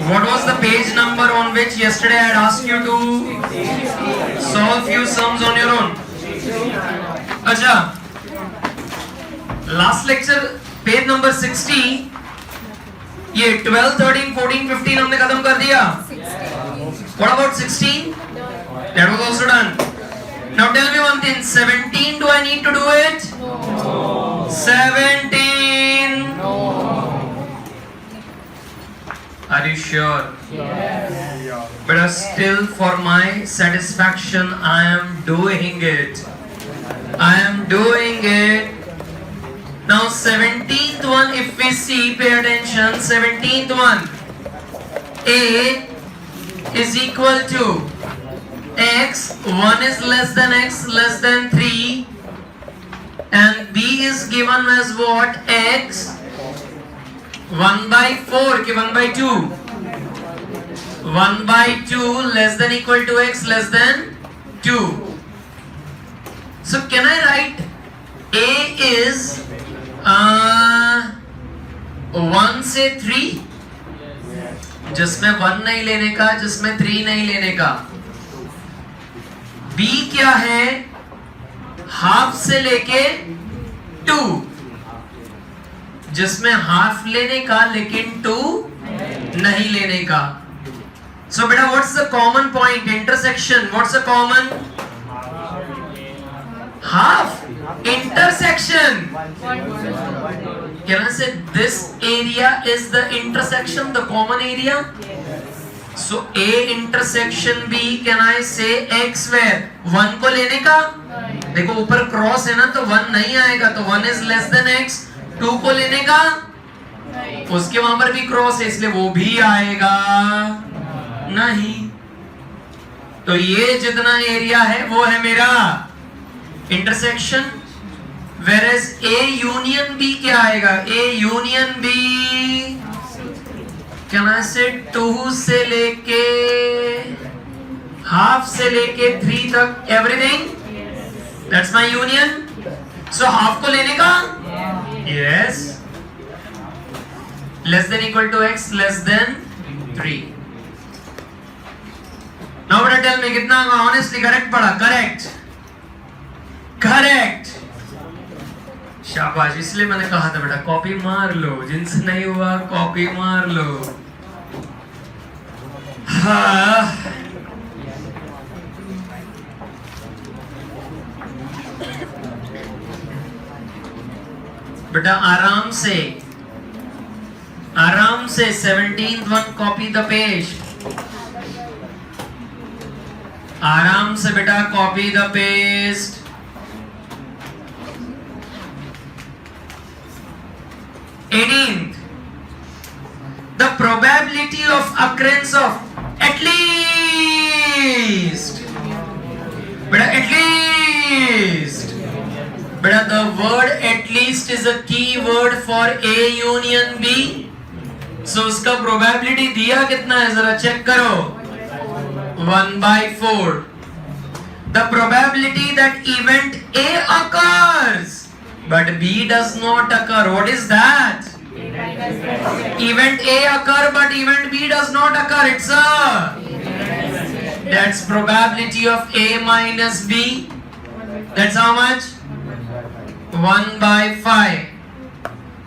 What was the page number on which yesterday I had asked you to solve few sums on your own? अच्छा, last lecture page number 60, ये 12, 13, 14, 15 हमने खत्म कर दिया. What about 16? That was also done. Now tell me one thing, 17, do I need to do it? No. 17. No. Are you sure? Yes. But still for my satisfaction I am doing it. I am doing it. Now 17th one, if we see, pay attention, 17th one, A is equal to x, 1 is less than x less than 3, and B is given as what? X 1 by 4 ki 1 by 2, 1 by 2 less than equal to x less than 2. So can I write A is 1 से 3, जिसमें 1 नहीं लेने का, जिसमें 3 नहीं लेने का. B क्या है? हाफ से लेके 2, जिसमें हाफ लेने का लेकिन 2 नहीं लेने का. So बेटा, what's the common point? Intersection. What's the common? Half. Intersection. Can I say this area is the intersection, the common area? So A intersection B, can I say X where? 1 को लेने का? देखो ऊपर cross है ना, तो 1 नहीं आएगा, तो 1 is less than X. 2 को लेने का? उसके वहां पर भी क्रॉस है, इसलिए वो भी आएगा नहीं. तो ये जितना एरिया है वो है मेरा intersection. Whereas A union B क्या आएगा? A union B, can I say 2 से लेके हाफ से लेके 3 तक, everything? That's my union. So half को लेने का? Yes. Less than equal to x less than 3. Now better tell me कितना honestly correct पढ़ा? Correct. Correct. शाबाश. इसलिए मैंने कहा था बेटा कॉपी मार लो, जिनसे नहीं हुआ कॉपी मार लो. हाँ. बेटा आराम से 17th one copy the page. आराम से बेटा copy the paste. The probability of occurrence of at least. Beta at least. Beta the word at least is a key word for A union B. So उसका probability दिया कितना है जरा check करो. 1 by 4. The probability that event A occurs but B does not occur. What is that? Event A occur but event B does not occur. It's that's probability of A minus B. That's how much? 1 by 5.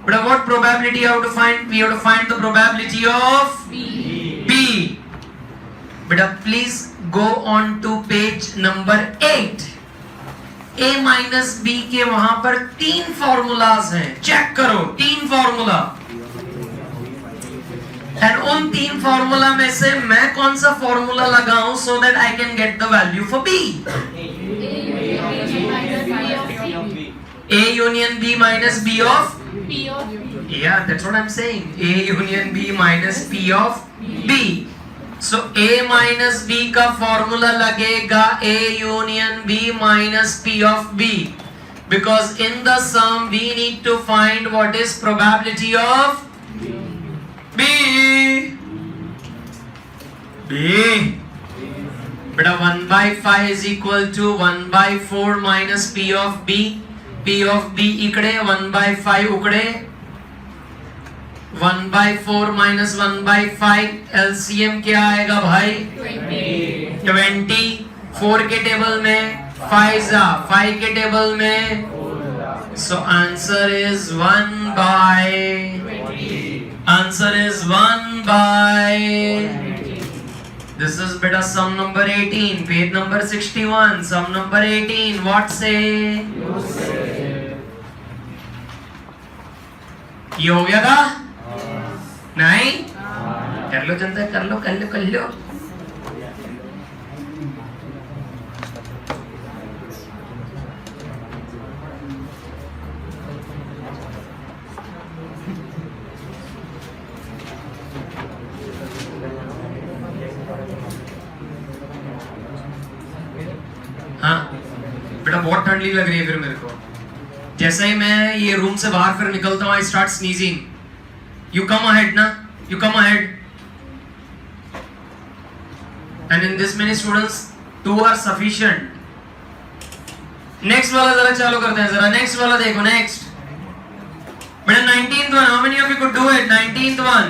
But what probability you have to find? We have to find the probability of B. But please go on to page number 8. A minus B के वहां पर 3 formulas हैं. Check करो 3 formula. And उन 3 formula में से मैं कौन सा फॉर्मूला लगाऊं so that I can get the value for B. A union B minus B of P of B. Yeah, that's what I'm saying. A union B minus P of B. So A minus B का formula लगेगा A union B minus P of B, because in the sum we need to find what is probability of B. बेटा 1 by 5 is equal to 1 by 4 minus P of B. P of B इकडे 1 by 5 उकडे. 1/4 minus 1/5 LCM क्या आएगा भाई? 20। 4 के table में 5 के table में, so answer is 1/. This is beta sum number 18, page number 61, sum number 18. What say? ये हो गया था? नहीं? कर लो जनता, कर लो. हाँ बेटा, बहुत ठंडी लग रही है फिर मेरे को. जैसे ही मैं ये रूम से बाहर फिर निकलता हूँ, I start sneezing. You come ahead ना, you come ahead. And in this many students, 2 are sufficient. Next वाला जरा चालू करते हैं जरा. Next वाला देखो, next. बेटा 19th one, how many of you could do it? 19th one.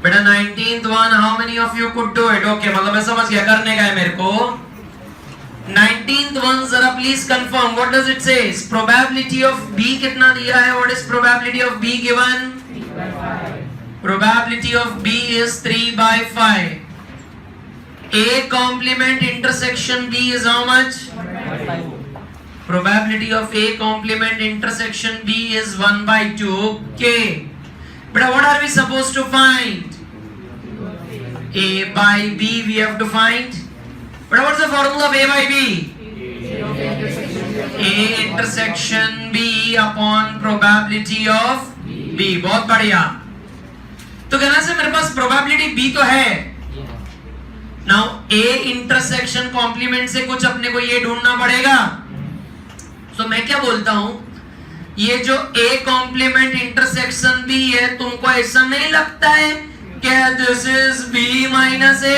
बेटा 19th one, how many of you could do it? Okay, मतलब मैं समझ गया, करने का है मेरे को. 19th one जरा please confirm. What does it say? Probability of B कितना दिया है? What is probability of B given? 3/5. Probability of B is 3/5. A complement intersection B is how much? 1/2. Probability of A complement intersection B is 1/2. Okay. But what are we supposed to find? A by B we have to find. But what's the formula of A by B? A intersection B upon probability of B. बहुत बढ़िया. तो कहना से मेरे पास probability B तो है. Now A intersection complement से कुछ अपने को ये ढूंढना पड़ेगा. तो मैं क्या बोलता हूँ, ये जो A complement intersection B है, तुमको ऐसा नहीं लगता है क्या this is B minus A?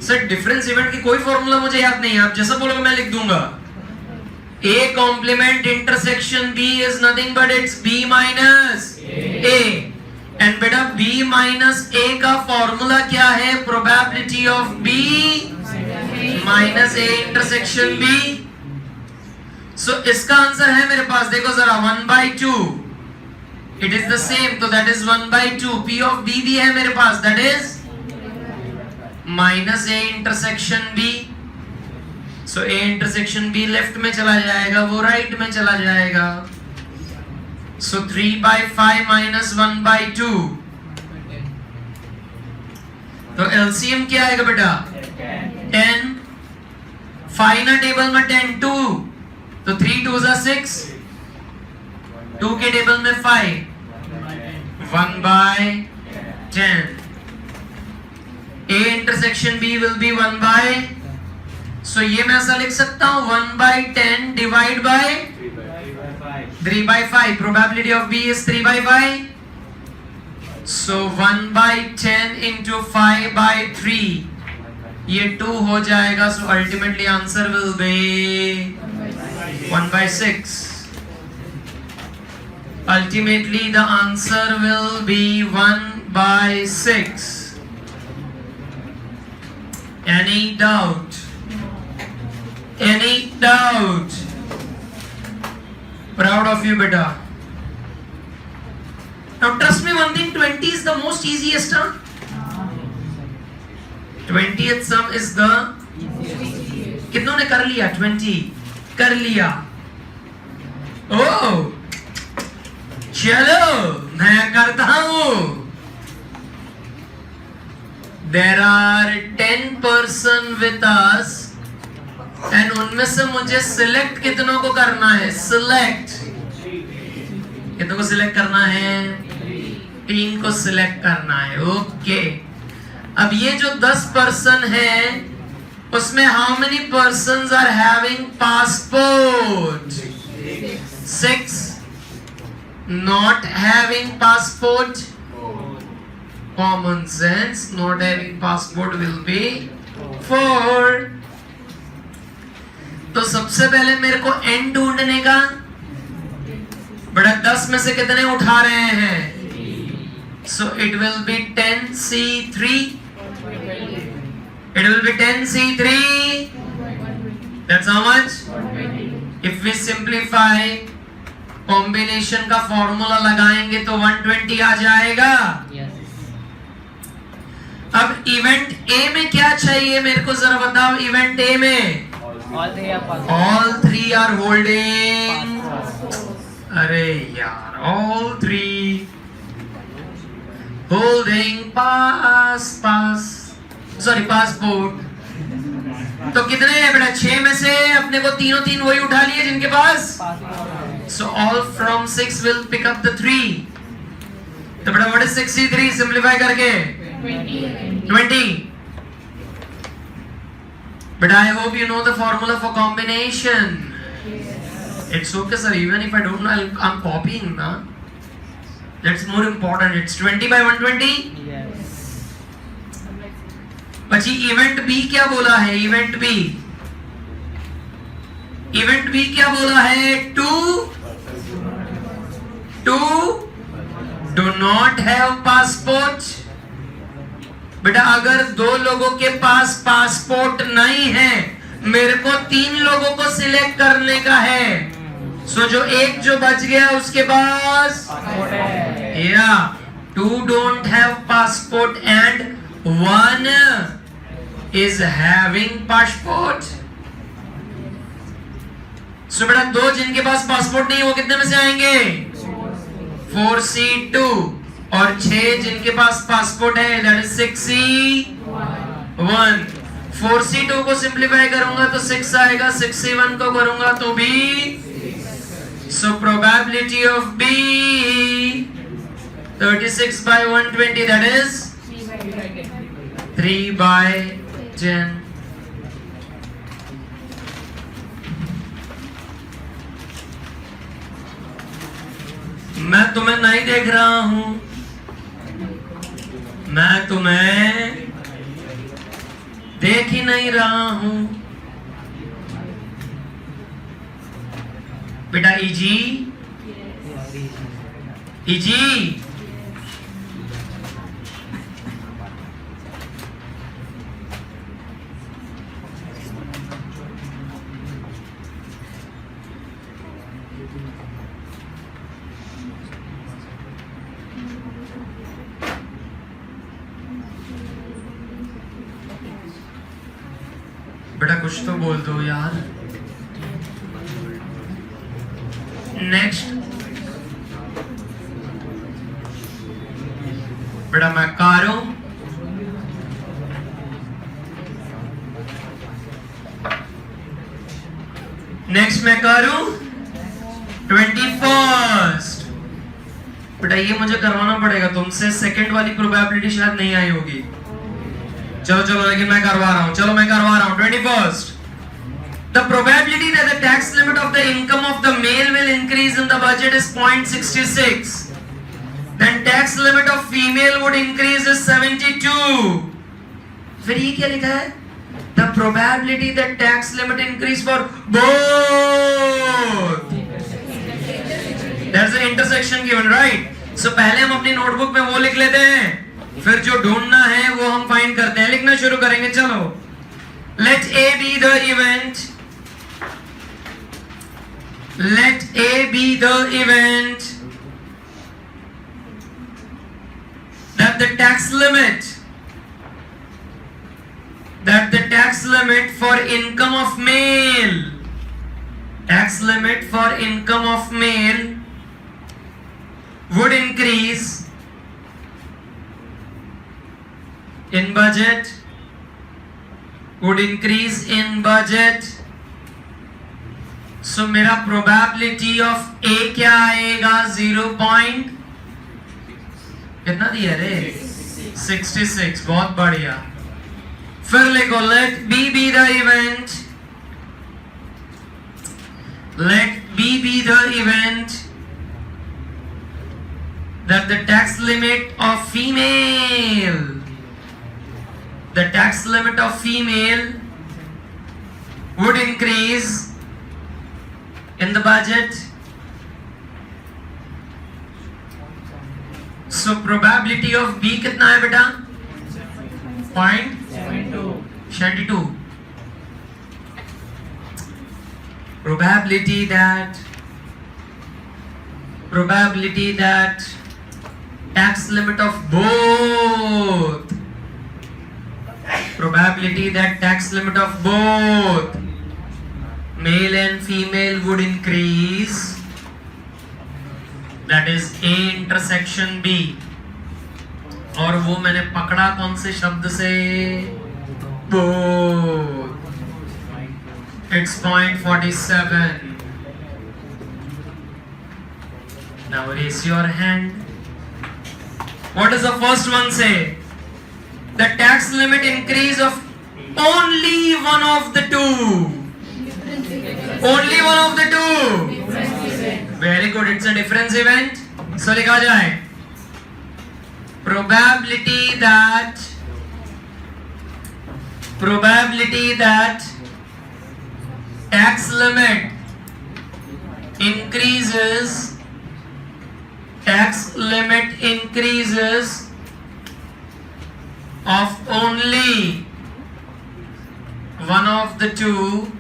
Sir difference event की कोई फॉर्मूला मुझे याद नहीं है, आप जैसा बोलोगे मैं लिख दूंगा. A complement intersection B is nothing but it's B minus A. And बेटा B minus A का फॉर्मूला क्या है? Probability of B minus A intersection B. So इसका आंसर है मेरे पास, देखो जरा, 1/2. It is the same, तो that is 1/2. P of B भी है मेरे पास, that is minus A intersection B. So A intersection B left में चला जाएगा, वो राइट में चला जाएगा. So 3/5 minus 1/2. तो LCM क्या आएगा बेटा? 10. 5 ना टेबल में 10, 2. तो 3 2s are 6. 2 के टेबल में 5. 1/10. A intersection B will be 1/. So ये मैं ऐसा लिख सकता हूँ 1/10 divide by 3/5. Probability of B is 3/5. So 1/10 into 5/3. ये 2 हो जाएगा. So ultimately answer will be 1/6. Ultimately the answer will be 1/6. Any doubt? Any doubt? Proud of you, beta. Now trust me one thing, 20 is the most easiest, huh? 20th sum is the कितनों ने कर लिया? 20 कर लिया. ओह चलो मैं करता हूं. There are 10 person with us and उनमें से मुझे सिलेक्ट कितनों को करना है? सिलेक्ट कितनों को सिलेक्ट करना है? 3 को सिलेक्ट करना है. ओके. अब ये जो 10 पर्सन है उसमें how many persons are having passport? 6. Not having passport? Common sense, not having passport will be 4. तो सबसे पहले मेरे को n ढूंढने का, बड़ा 10 में से कितने उठा रहे हैं? So it will be 10C3. It will be 10C3. That's how much? If we simplify, combination का फॉर्मूला लगाएंगे तो 120 आ जाएगा। अब इवेंट ए में क्या चाहिए मेरे को जरा बताओ। इवेंट ए में ऑल थ्री आर होल्डिंग, अरे यार, ऑल थ्री होल्डिंग पासपोर्ट। तो कितने हैं बेटा? 6 में से अपने को तीनों तीन वही उठा लिए जिनके पास। So all from 6 will pick up the 3. तो बेटा what is 63 सिंप्लीफाई करके? 20. But I hope you know the formula for combination. It's okay sir, even if I don't know, I'm copying na. That's more important. It's 20 by 120. Yes. बची event B क्या बोला है? Event B क्या बोला है? 2 do not have passport. बेटा अगर 2 लोगों के पास पासपोर्ट नहीं है, मेरे को 3 लोगों को सिलेक्ट करने का है। सो जो एक जो बच गया उसके पास पासपोर्ट है। या 2 don't have passport and 1 is having passport. सो बेटा 2 जिनके पास पासपोर्ट नहीं है वो कितने में से आएंगे? 4C2। और 6 जिनके पास पासपोर्ट है that is 6C1। 4C2 को सिंप्लीफाई करूंगा तो 6 आएगा, 6C1 को करूंगा तो भी। So probability of B 36 by 120, that is 3 by 10. मैं तुम्हें नहीं देख रहा हूं, मैं तुम्हें देख ही नहीं रहा हूं। बेटा इजी बेटा कुछ तो बोल दो यार। नेक्स्ट बेटा मैं कारूं, नेक्स्ट मैं करूं 21st। बेटा ये मुझे करवाना पड़ेगा तुमसे, सेकंड वाली प्रोबेबिलिटी शायद नहीं आई होगी। चलो लेकिन मैं करवा रहा हूं, 21st। The probability that the tax limit of the income of the male will increase in the budget is 0.66. Then tax limit of female would increase is 72. फिर ये क्या लिखा है? The probability that tax limit increase for both. There's an intersection given, right? So पहले हम अपनी notebook में वो लिख लेते हैं, फिर जो ढूंढना है वो हम फाइंड करते हैं। लिखना शुरू करेंगे। चलो, let A be the event. Let A be the event that the tax limit for income of male, would increase in budget, So मेरा probability of A क्या आएगा? 0. कितना दिया रे? 66। बहुत बढ़िया। फिर लिखो let B be the event, that the tax limit of female would increase in the budget. So probability of B कितना है बेटा? 0.72. Probability that tax limit of both male and female would increase, that is A intersection B. और वो मैंने पकड़ा कौन से शब्द से? both. It's 0.47. Now raise your hand. What does the first one say? The tax limit increase of only one of the two. Only one of the two. Very good. It's a difference event. So लिखा जाए probability that tax limit increases of only one of the two,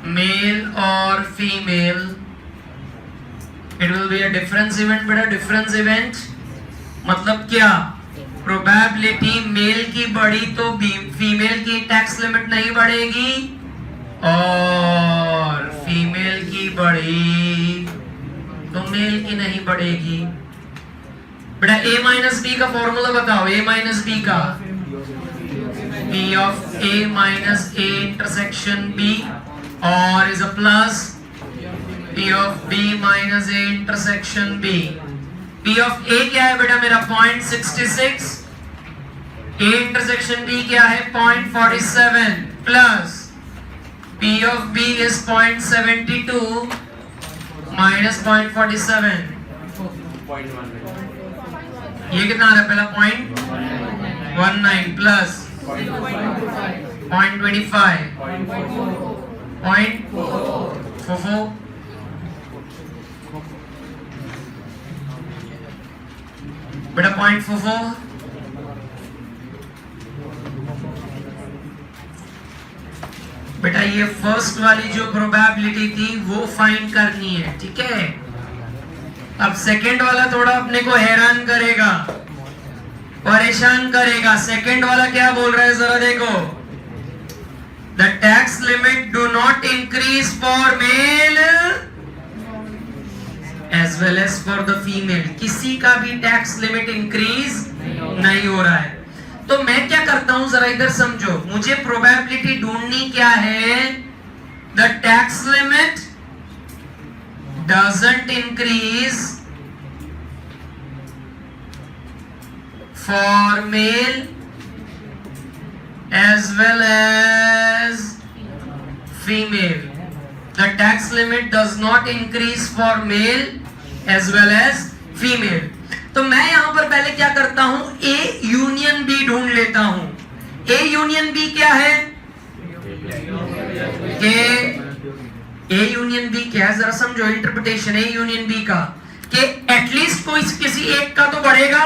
male or female, it will be a difference event. बेटा difference event मतलब क्या? Probability mail की बढ़ी तो female की tax limit नहीं बढ़ेगी, और फीमेल की बढ़ी तो मेल की नहीं बढ़ेगी। बेटा A माइनस बी का फॉर्मूला बताओ। A माइनस बी का P of A minus A intersection B, or is a plus P of B minus A intersection B. P of A क्या है बेटा मेरा? 0.66. A intersection B क्या है? 0.47 plus P of B is 0.72 minus 0.47. ये कितना आ रहा है? पहला 0.19 plus 0.25 0.44 बेटा 0.44। बेटा ये फर्स्ट वाली जो प्रोबेबिलिटी थी वो फाइंड करनी है, ठीक है। अब सेकंड वाला थोड़ा अपने को हैरान करेगा, परेशान करेगा। सेकंड वाला क्या बोल रहा है जरा देखो। The tax limit do not increase for male as well as for the female. किसी का भी टैक्स लिमिट इंक्रीज नहीं हो रहा है। तो मैं क्या करता हूं जरा इधर समझो। मुझे प्रोबेबिलिटी ढूंढनी क्या है? The tax limit doesn't increase for male as well as female. The tax limit does not increase for male as well as female. तो मैं यहां पर पहले क्या करता हूं? A यूनियन B ढूंढ लेता हूं। A यूनियन B क्या है? A यूनियन बी क्या है जरा समझो। इंटरप्रिटेशन A यूनियन बी का कि एटलीस्ट कोई किसी एक का तो बढ़ेगा।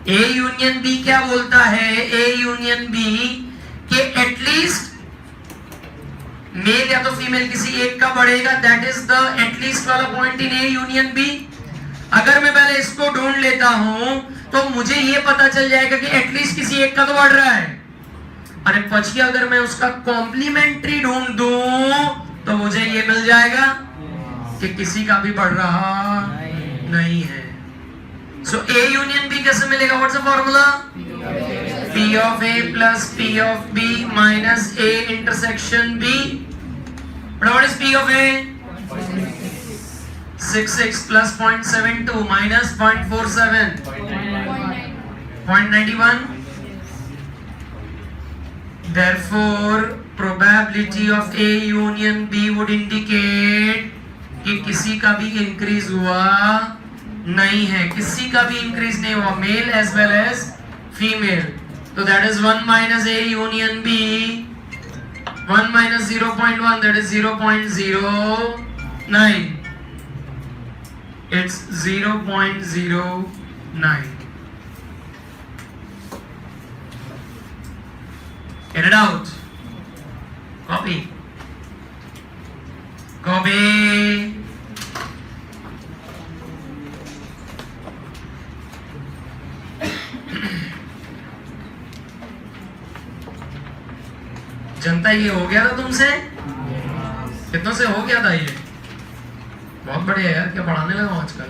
A यूनियन बी क्या बोलता है? A यूनियन बी कि एटलीस्ट मेल या तो फीमेल किसी एक का बढ़ेगा। दैट इज द एटलीस्ट वाला point in A union B. अगर मैं पहले इसको ढूंढ लेता हूं तो मुझे ये पता चल जाएगा कि एटलीस्ट किसी एक का तो बढ़ रहा है। अरे पछी अगर मैं उसका कॉम्प्लीमेंट्री ढूंढ दूं तो मुझे ये मिल जाएगा कि किसी का भी बढ़ रहा नहीं है। सो A यूनियन B कैसे मिलेगा? What's the formula? P of A plus P of B minus A intersection B. What is P of A? 66 plus 0.72 minus 0.47 0.91. Therefore probability of A union B would indicate कि किसी का भी increase हुआ नहीं है। किसी का भी इंक्रीज नहीं हुआ, male as well as female. तो that is 1 minus A union B 1 minus 0.1, that is 0.09. It's 0.09. Get it out. Copy. Copy. जनता, ये हो गया था तुमसे? कितनों से हो गया था ये? बहुत बढ़िया यार, क्या पढ़ाने लगा आजकल।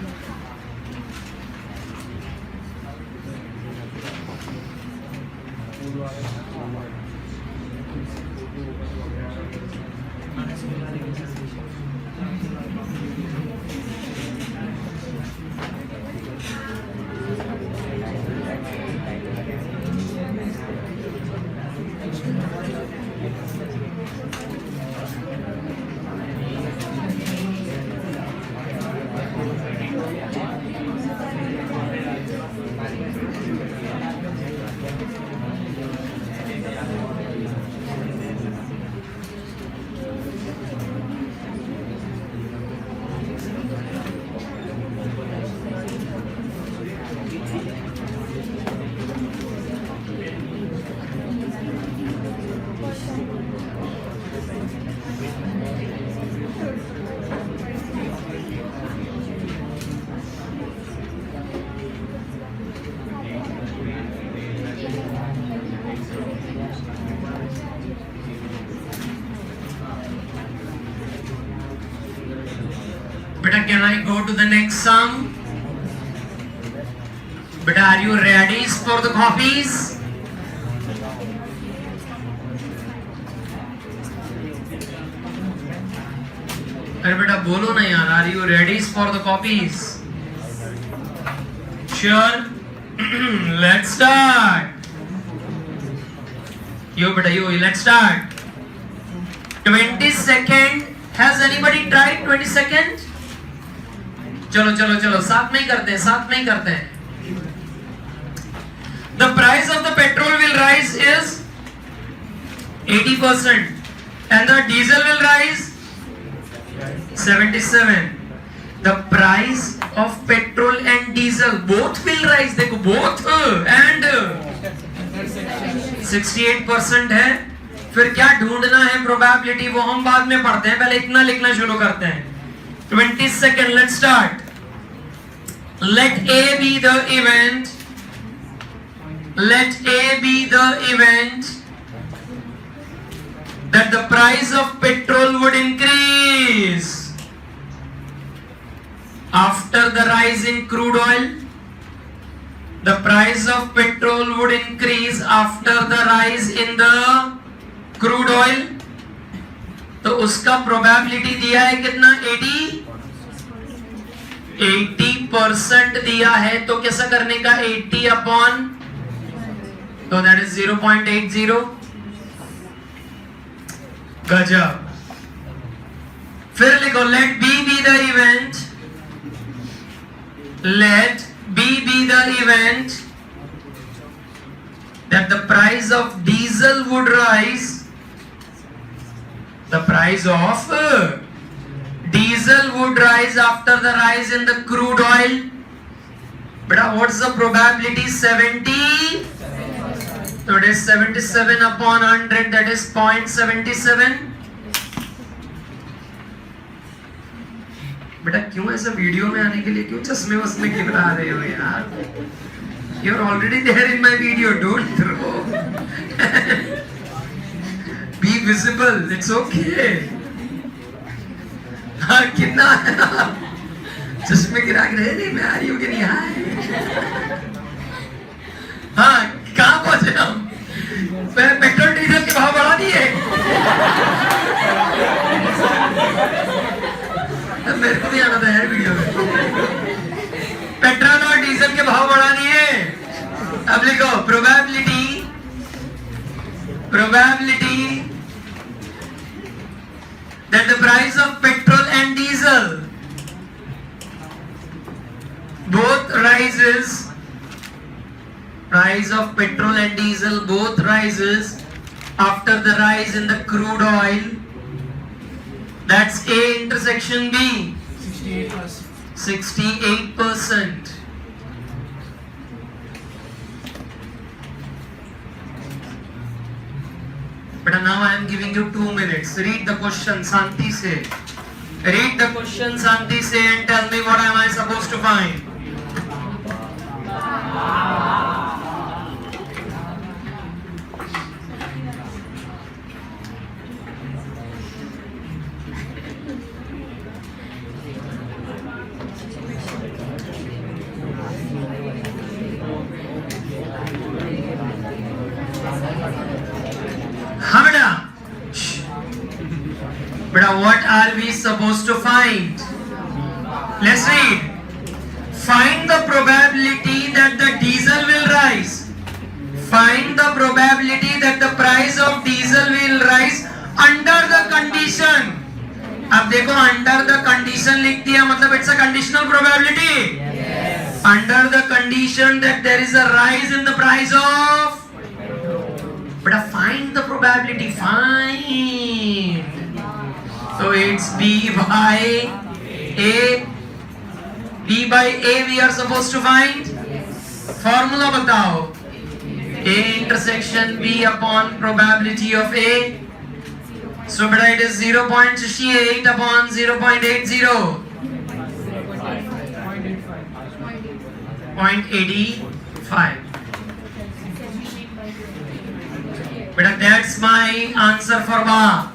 Beta, can I go to the next sum? Beta, are you ready for the copies? अरे बेटा बोलो ना यार, are you ready for the copies? Sure? Let's start. Yo beta, yo, let's start. 20 second. Has anybody tried 20 second? चलो चलो चलो, साथ में ही करते हैं, साथ में ही करते हैं। The price of the petrol will rise is 80% and the diesel will rise 77. The price of petrol and diesel both will rise, देखो both and 68% है। फिर क्या ढूंढना है प्रोबेबिलिटी, वो हम बाद में पढ़ते हैं, पहले इतना लिखना शुरू करते हैं। 20 second, let's start. Let A be the event. Let A be the event that the price of petrol would increase after the rise in crude oil. The price of petrol would increase after the rise in the crude oil. तो उसका probability दिया है कितना? 80% दिया है, तो कैसा करने का? 80 अपॉन, तो दैट इज 0.80। गजब। फिर लिखो let B be the event, let B be the event that the price of diesel would rise, the price of diesel would rise after the rise in the crude oil. Beta, what's the probability? 70. So it is 77 upon 100, that is 0.77. बेटा क्यों ऐसा video में आने के लिए क्यों चश्मे वस्मे गिरा रहे हो यार? You are already there in my video, don't throw. Be visible, it's okay. हाँ कितना चश्मे गिरा के रहे, मैं आ रही हूँ कि नहीं? हाँ कहाँ पहुंचे हम? पेट्रोल डीजल के भाव बढ़ा दिए। मेरे को भी आना था यार वीडियो में। पेट्रोल और डीजल के भाव बढ़ा दिए। अब लिखो probability that the price of petrol and diesel both rises, price of petrol and diesel both rises after the rise in the crude oil. That's A intersection B. 68%. But now I am giving you 2 minutes. Read the question Santi se. Read the question Santi se and tell me what am I supposed to find. But what are we supposed to find? Let's read. Find the probability that the diesel will rise. Find the probability that the price of diesel will rise under the condition. अब देखो under the condition लिख दिया मतलब it's a conditional probability. Yes. Under the condition that there is a rise in the price of. But find the probability. Find. So it's B by A. B by A we are supposed to find. Formula बताओ. A intersection B upon probability of A. So beta it is 0.68 upon 0.80. 0.85. Beta that's my answer for ba.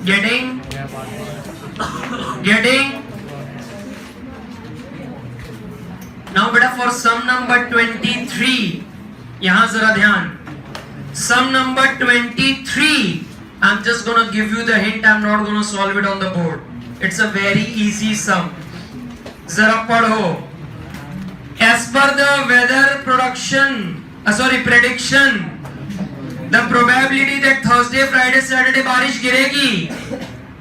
Getting? Now beta for sum number 23. यहाँ जरा ध्यान. Sum number 23. I'm just gonna give you the hint. I'm not gonna solve it on the board. It's a very easy sum. जरा पढ़ो. As per the weather prediction, the probability that Thursday, Friday, Saturday बारिश गिरेगी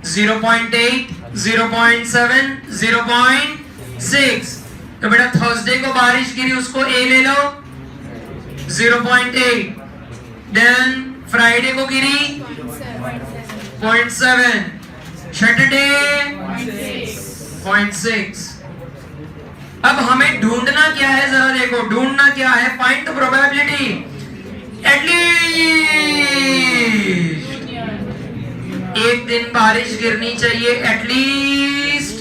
0.8, 0.7, 0.6. तो बेटा Thursday को बारिश गिरी उसको A ले लो 0.8. Then Friday को गिरी 0.7. Saturday 0.6. अब हमें ढूंढना क्या है जरा देखो. ढूंढना क्या है? Find the probability. At least एक दिन बारिश गिरनी चाहिए at least.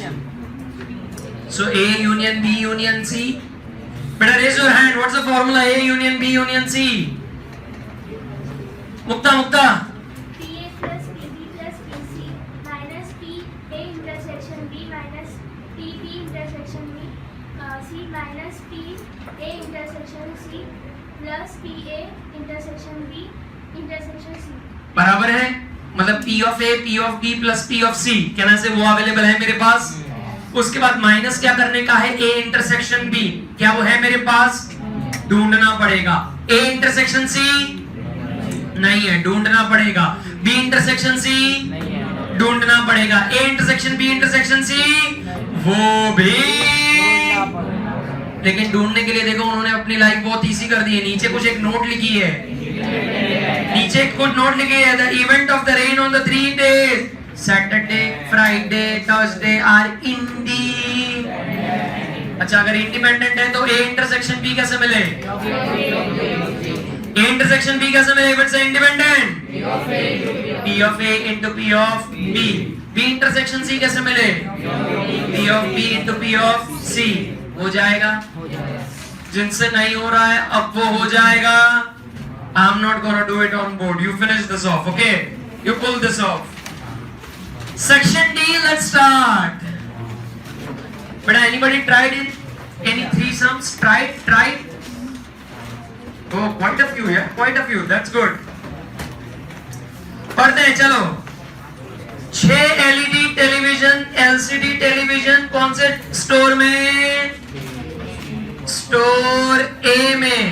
So A union B union C. Better raise your hand. What's the formula? A union B union C. Mukta. PA plus PB plus PC minus PA intersection B minus PB intersection B C minus PA intersection C plus PA intersection B intersection C. बराबर है मतलब P of A, P of B plus P of C कहना से वो available है मेरे पास. उसके बाद माइनस क्या करने का है? A intersection B. क्या वो है मेरे पास? ढूंढना पड़ेगा. A इंटरसेक्शन C नहीं है, ढूंढना पड़ेगा. B इंटरसेक्शन C ढूंढना पड़ेगा. A intersection B intersection C वो भी. लेकिन ढूंढने के लिए देखो उन्होंने अपनी लाइफ बहुत इजी कर दी है. नीचे कुछ एक नोट लिखी है. नीचे कुछ नोट लिखी है. The event of the rain on the 3 days Saturday, Friday, Thursday are अच्छा अगर इंडिपेंडेंट है तो A इंटरसेक्शन B कैसे मिले? A इंटरसेक्शन B कैसे मिले? If it's independent P of A into P of B. B intersection C कैसे मिले? P of B into P of C. हो जाएगा. जिनसे नहीं हो रहा है अब वो हो जाएगा. I'm not gonna do it on board. You finish this off, okay? You pull this off. Section D, let's start. But anybody tried it? Any three sums? Tried? Oh, quite a few, yeah? Quite a few. That's good. पढ़ते हैं चलो. 6 LED television, LCD television कौन से store में? Store A में.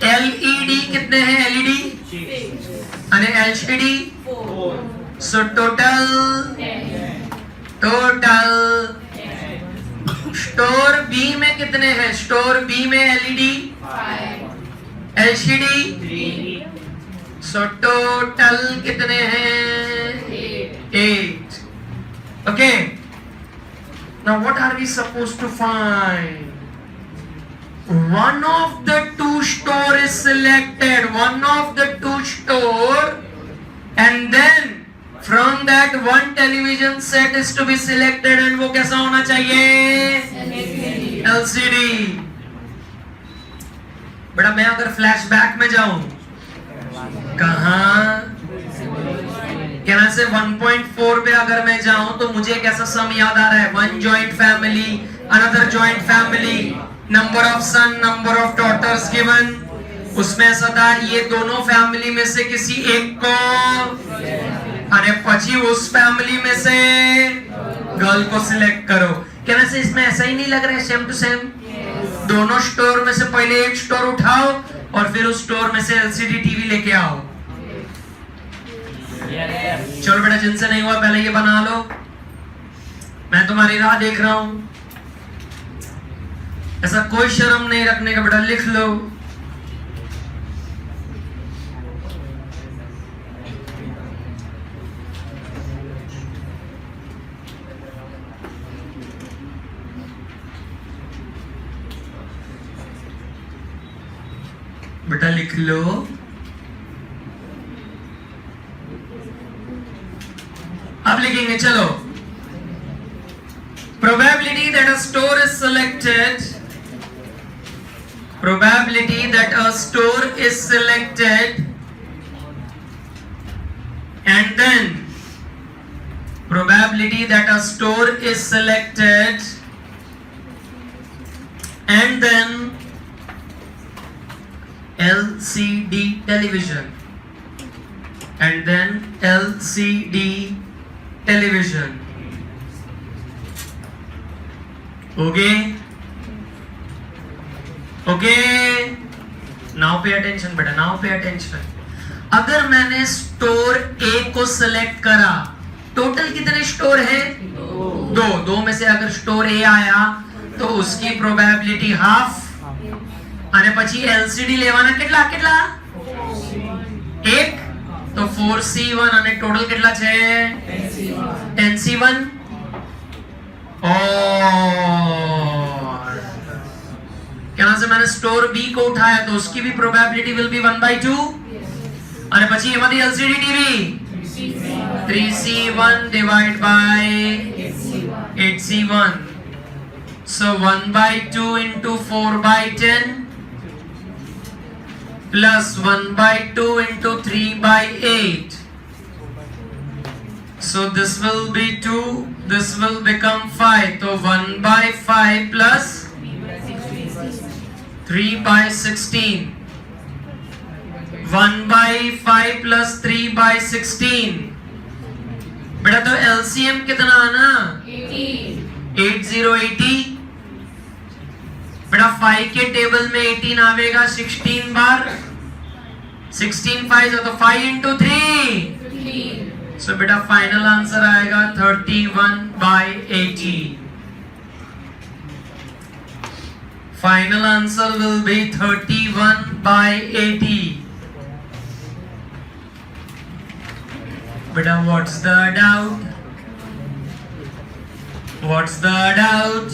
LED कितने हैं? LED अरे LCD 4. So total store B में कितने हैं? स्टोर B में LED 5, LCD 3, सो टोटल कितने हैं? 8. Okay, now what are we suppose to find? One of the two store is selected, one of the two store, and then from that one television set is to be selected, and वो कैसा होना चाहिए? LCD. बेटा मैं अगर flashback में जाऊं कहां? कहना से 1.4 पे अगर मैं जाऊं तो मुझे कैसा सम याद आ रहा है? One joint family, another joint family, number of son, number of daughters given. उसमें ऐसा था ये दोनों फैमिली में से किसी एक को, अरे पची उस फैमिली में से गर्ल को सिलेक्ट करो. कहना से इसमें ऐसा ही नहीं लग रहा है सेम टू सेम? दोनों स्टोर में से पहले एक स्टोर उठाओ और फिर उस स्टोर में से एलसीडी टीवी लेके आओ. चलो बेटा, जिनसे नहीं हुआ पहले ये बना लो, मैं तुम्हारी राह देख रहा हूं. ऐसा कोई शर्म नहीं रखने का बेटा, लिख लो. बेटा लिख लो. अब लिखेंगे, चलो. Probability that a store is selected. Probability that a store is selected, and then probability that a store is selected, and then LCD television, and then LCD television. Okay? Okay, now pay attention बेटा, now pay attention. अगर मैंने store ए को select करा, total कितने store है? दो में से अगर स्टोर ए आया तो उसकी प्रोबेबिलिटी हाफ. અને પછી LCD લેવાના કેટલા કેટલા? 1. તો 4C1 અને ટોટલ કેટલા છે? 10C1. और कहना से मैंने स्टोर बी को उठाया तो उसकी भी प्रोबेबिलिटी विल बी 1/2. અને પછી એમાંથી LCD TV 3C1 divided by 8C1. So 1/2 into 4/10 plus 1/2 into 3/8. So this will be 2, this will become 5. So 1/5 plus 3/16. 1/5 plus 3/16. बेटा तो LCM कितना आना? 80. बेटा 5 के टेबल में 18 आवेगा 16 बार. 16 5 तो 5 into 3. So बेटा फाइनल आंसर आएगा 31/80. Final answer will be 31/80. Beta, what's the doubt? What's the doubt?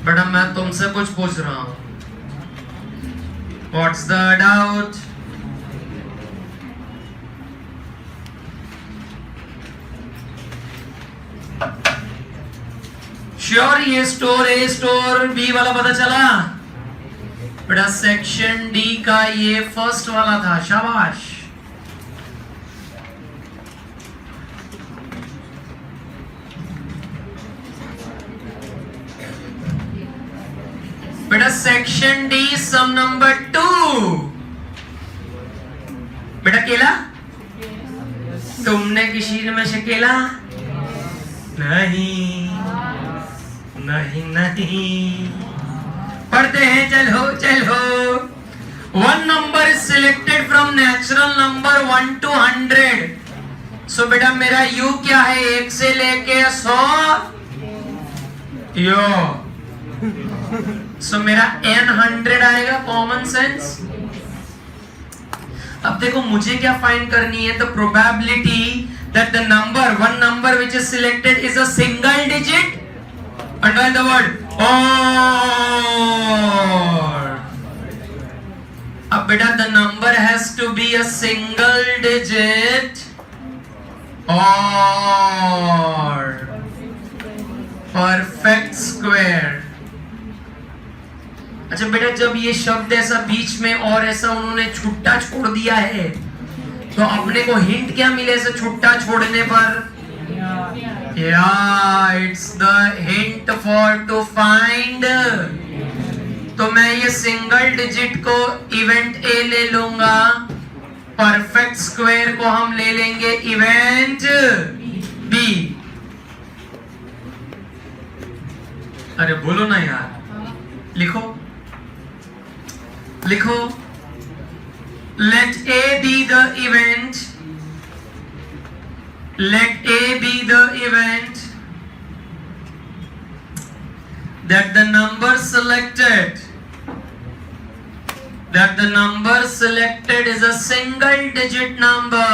बेटा मैं तुमसे कुछ पूछ रहा हूं. What's the doubt? श्योर ये स्टोर ए स्टोर बी वाला पता चला? बेटा सेक्शन डी का ये फर्स्ट वाला था. शाबाश. बेटा सेक्शन डी सम नंबर 2. बेटा केला तुमने किसी में से केला? नहीं नहीं नहीं. पढ़ते हैं, चलो चलो. 1 number is selected from natural number 1 to 100. So बेटा मेरा u क्या है? 1 से लेके 100. यो सो मेरा n 100 आएगा, कॉमन सेंस। अब देखो मुझे क्या फाइंड करनी है, the probability that the number, one number which is selected is a single digit, underline the word और। अब बेटा the number has to be a single digit और परफेक्ट स्क्वायर। अच्छा बेटा जब ये शब्द ऐसा बीच में और ऐसा उन्होंने छुट्टा छोड़ दिया है तो अपने को हिंट क्या मिले ऐसे छुट्टा छोड़ने पर? It's the hint for to find. तो मैं ये सिंगल डिजिट को इवेंट ए ले लूंगा, परफेक्ट स्क्वायर को हम ले लेंगे इवेंट बी। अरे बोलो ना यार, लिखो लिखो। Let A be the event. Let A be the event that the number selected is a single digit number.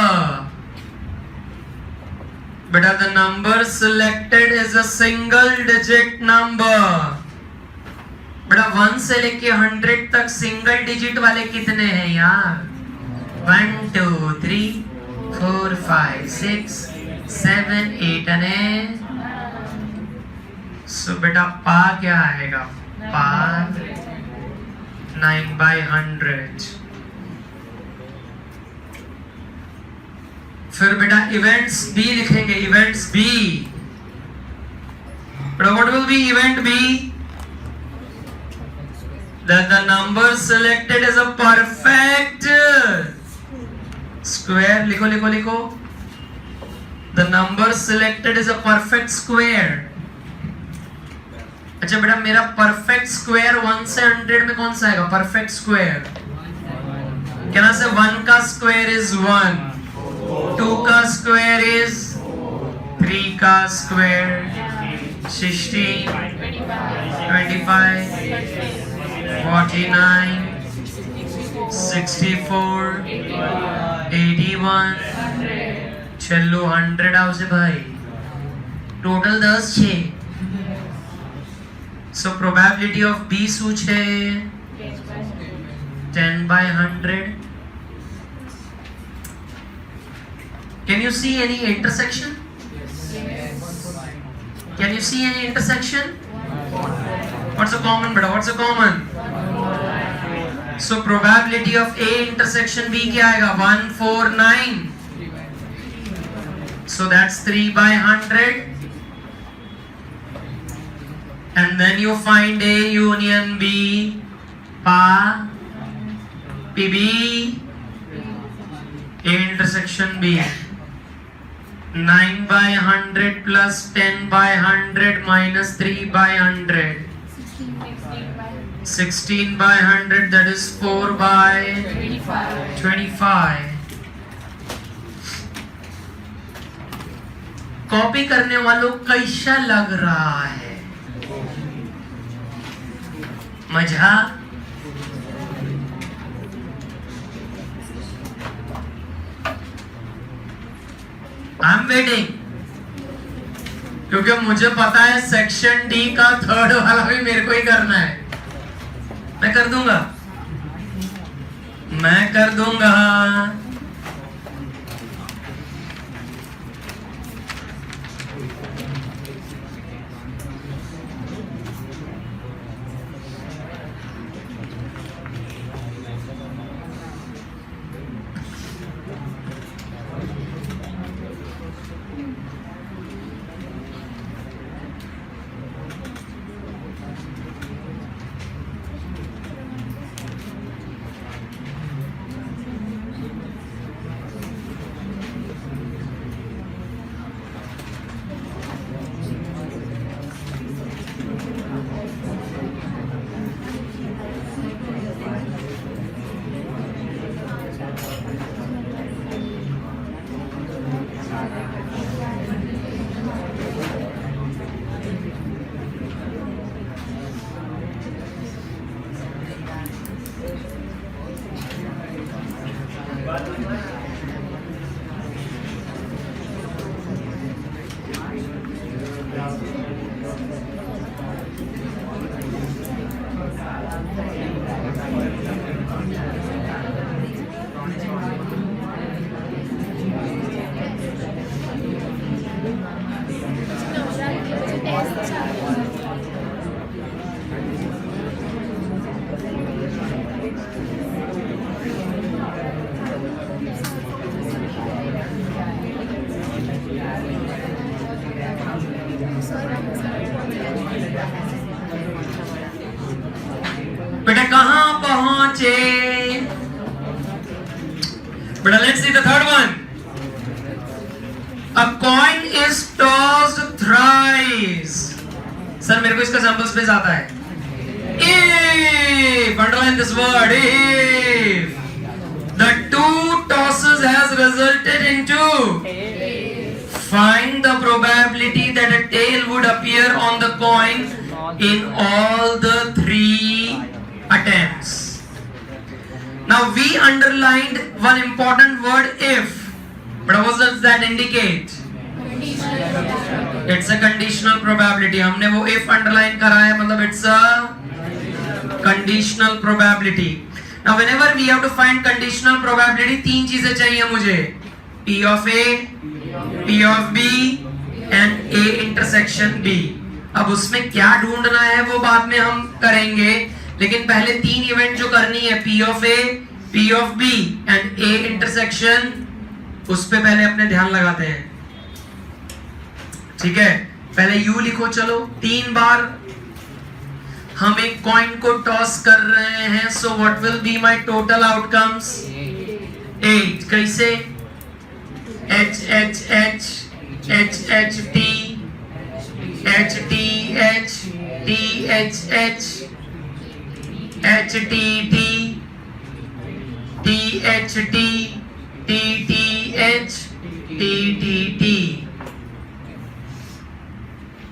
Beta the number selected is a single digit number. बड़ा 1 से लेके 100 तक सिंगल डिजिट वाले कितने हैं यार? 1 2 3 4 5 6 7 8 and सो बेटा पा क्या आएगा? पा 9/100। फिर बेटा इवेंट्स बी लिखेंगे, इवेंट्स बी। बेटा what will be event B? That the number selected is a perfect square. लिखो लिखो लिखो। The number selected is a perfect square. अच्छा बेटा मेरा perfect square 1 से 100 में कौन सा आएगा? perfect square कहना से 1 का square is 1, 2 का square is 3 का square 16, 25, 49, 64, 81, चलो 100 आओ से भाई, total 10 6। So probability of B सूच है 10/100। Can you see any intersection? Can you see any intersection? What's a common beta? What's a common? So probability of A intersection B क्या आएगा? 149. So that's 3/100. And then you find A union B, PA, PB, A intersection B. 9/100 plus 10/100 minus 3/100. 16/100, that is 4/25. Copy करने वालों कैसा लग रहा है? मजा? I am waiting, क्योंकि मुझे पता है सेक्शन डी का 3rd वाला भी मेरे को ही करना है। मैं कर दूंगा, मैं कर दूंगा। बेटा कहां पहुंचे? बेटा let's see the third one. A coin is tossed thrice. Sir मेरे को इसका सैंपल स्पेस आता है. If underline this word, if the two tosses has resulted into, find the probability that a tail would appear on the coin in all the three attempts. Now we underlined one important word, if. But what does that indicate? It's a conditional probability. हमने वो if underline करा है, मतलब it's a conditional probability. Now whenever we have to find conditional probability, तीन चीजें चाहिए मुझे. P of A, P of B and A intersection B. अब उसमें क्या ढूंढना है वो बाद में हम करेंगे, लेकिन पहले तीन इवेंट जो करनी है, P of A, P of B and A intersection, उस पे पहले अपने ध्यान लगाते हैं. ठीक है, पहले U लिखो. चलो 3 बार हम एक कॉइन को टॉस कर रहे हैं. So what will be my total outcomes? 8. कैसे? H H H H H T H T H T H H H T T T H T T T H T T T.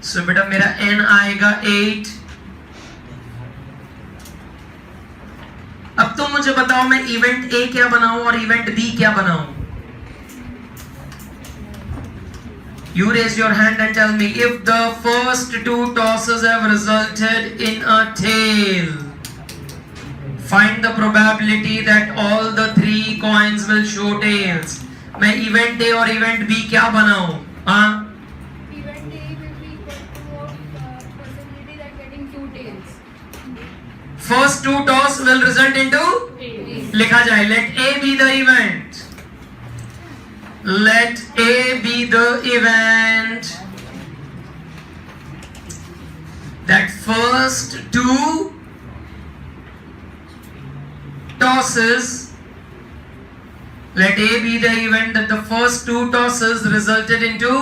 सो बेटा मेरा n आएगा 8. अब तुम मुझे बताओ मैं event A क्या बनाऊं और इवेंट B क्या बनाऊं? You raise your hand and tell me if the first two tosses have resulted in a tail. Find the probability that all the 3 coins will show tails. मैं event A और event B क्या बनाऊं? हाँ? Event A will be equal to possibility that getting 2 tails. First two toss will result into, लिखा जाए, let A be the event. Let A be the event that first two tosses, let A be the event that the first two tosses resulted into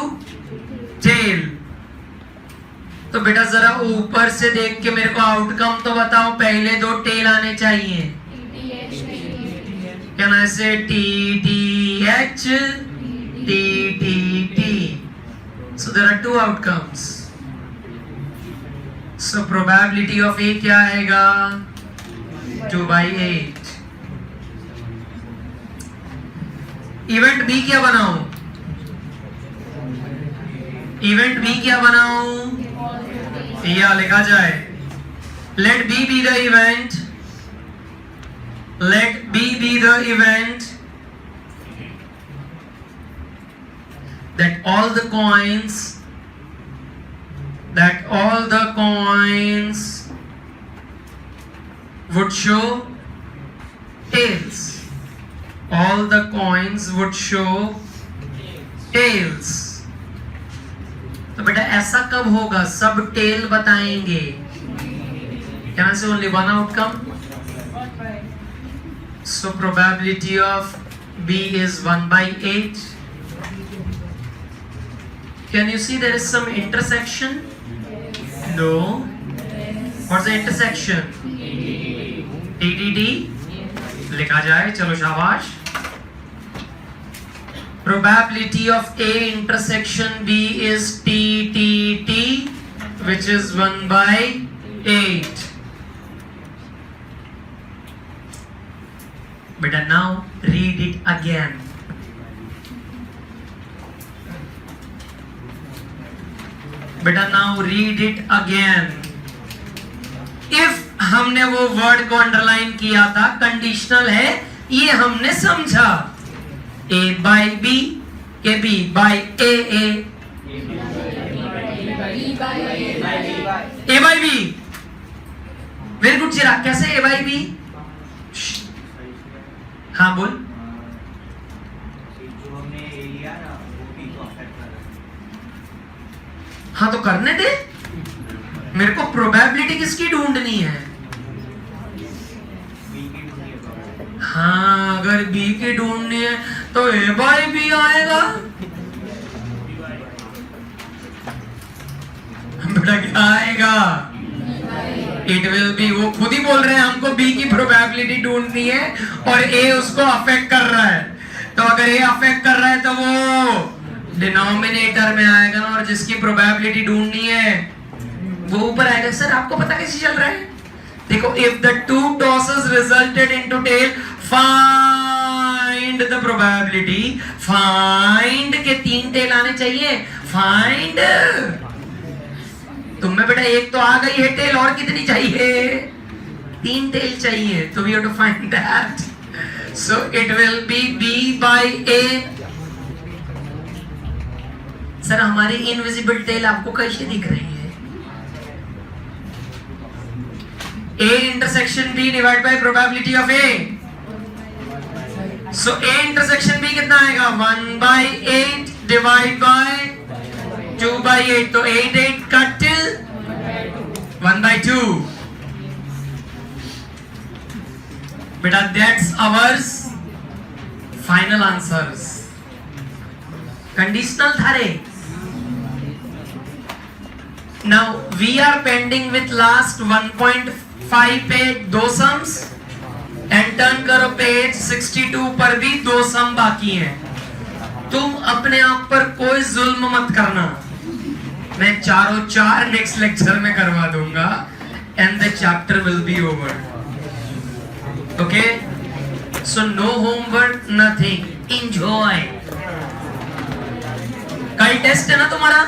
tail. तो बेटा जरा ऊपर से देख के मेरे को आउटकम तो बताओ. पहले 2 टेल आने चाहिए. Can I say T T H T T T? So there are 2 outcomes. So probability of A क्या आएगा? 2/8. इवेंट B क्या बनाऊं? इवेंट B क्या बनाऊं? या लिखा जाए, let B be the event. Let B be the event that all the coins would show tails. All the coins would show tails. तो बेटा ऐसा कब होगा? सब टेल बताएंगे. Can I say only one outcome? So probability of B is 1/8. Can you see there is some intersection? No. What's the intersection? TTT. लिखा जाए. चलो शाबाश. Probability of A intersection B is TTT, which is 1/8. But now read it again. बेटा now read it again. If हमने वो word को underline किया था, कंडीशनल है, ये हमने समझा. A by B, A B by A by B. Very good Chirag. कैसे A by B? हाँ बोल. हाँ तो करने दे. मेरे को प्रोबेबिलिटी किसकी ढूंढनी है? हाँ अगर B की ढूंढनी है तो A by B आएगा. बेटा क्या आएगा? It will B. वो खुद ही बोल रहे हैं हमको B की प्रोबेबिलिटी ढूंढनी है और A उसको अफेक्ट कर रहा है. तो अगर A अफेक्ट कर रहा है तो वो डिनोमिनेटर में आएगा ना, और जिसकी प्रोबेबिलिटी ढूंढनी है वो ऊपर आएगा. सर आपको पता कैसे चल रहा है? देखो, if the two tosses resulted into tail, find the probability. Find के 3 टेल आने चाहिए. फाइंड. तुम्हें बेटा एक तो आ गई है टेल, और कितनी चाहिए? 3 टेल चाहिए. तो we have to find that. So it will be B by A. Sir हमारी इनविजिबल टेल आपको कैसे दिख रही है? A intersection B divided by probability of A. So A intersection B कितना आएगा? 1 by 8 divide by 2 by 8. तो 8 cut till 1 by 2. बेटा that's ours final answers. Conditional था रे. Now we are pending with last 1.5 पे 2 sums and turn करो page 62 पर भी 2 सम बाकी हैं. तुम अपने आप पर कोई जुल्म मत करना. मैं चारों 4 नेक्स्ट लेक्चर में करवा दूंगा and the chapter will be over. Okay? So no homework, nothing. Enjoy. कल टेस्ट है ना तुम्हारा?